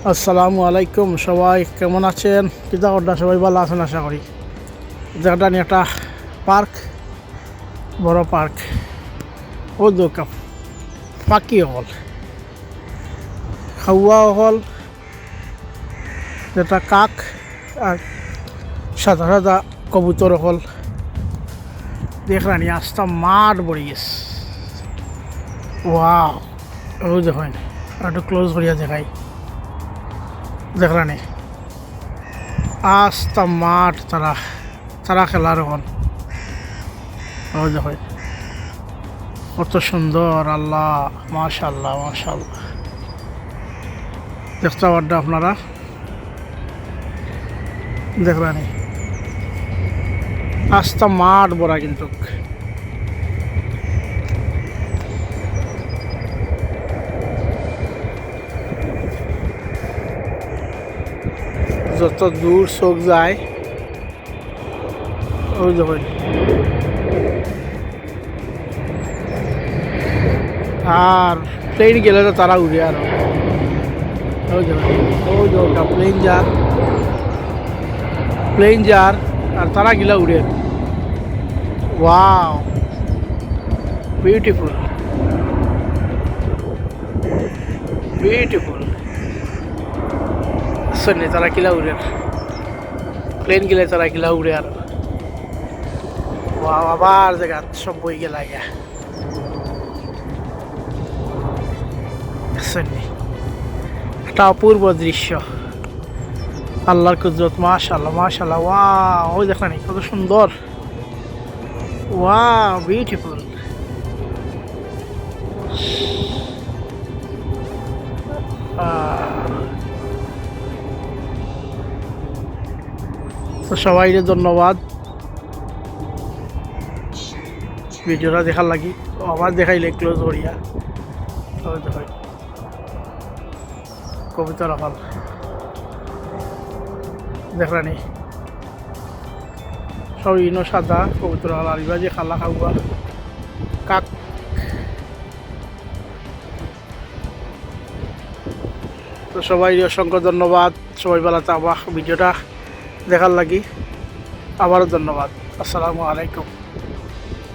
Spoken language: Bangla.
আসসালামু আলাইকুম, সবাই কেমন আছেন? কিতা করডা সবাই ভালো আছেন আশা করি। জায়গাটা নিয়ে একটা পার্ক, বড় পার্ক। ও দোকান পাখি হল, খাওয়া হল, যেটা কাক আর সাদা সাদা কবুতর হল। দেখলানি আস্তা মাঠ ভরে গেছে। ওয়াও, ও দেখেন একটু ক্লোজ করিয়া দেখাই। দেখলানি আস্তা মাঠ, তারা তারা খেলার হল। ও দেখেন কত সুন্দর, আল্লাহ মাশাল্লাহ মাশাল্লাহ। দেখতে পারবেন আপনারা, দেখলানি আস্তা মাঠ ভরা কিন্তু। যত দূর চোখ যায় ওই দেখুন, আর প্লেন গেলে তো তারা উড়ে আরো। ওই দেখুন, ওই দেখুন প্লেন যার আর তারা গিলা উড়ে। Wow, beautiful beautiful. শুনে তারা কিলা উড়ে, প্লেন গেলে তারা গিলা উড়ে আর। ওয়াও, আবার জায়গা সব বই গেলা গিয়া। শুনে একটা অপূর্ব দৃশ্য, আল্লাহর কুদরত, মাশাআল্লাহ মাশাআল্লাহ। ওয়াও, ওই দেখেন কত সুন্দর। Wow, beautiful. তো সবাইকে ধন্যবাদ ভিডিওটা দেখার লাগি। আবার দেখাইলে ক্লোজ করিয়া দেখাই কবিতা রাখাল। দেখলানি সব ইনো সাদা কবুতর রাখাল, আর ইবা যে খালা খাওয়া কাক। তো সবাই অসংখ্য ধন্যবাদ, সবাই ভালো থাকবা। ভিডিওটা দেখার লাগি আবারও ধন্যবাদ। আসসালামু আলাইকুম।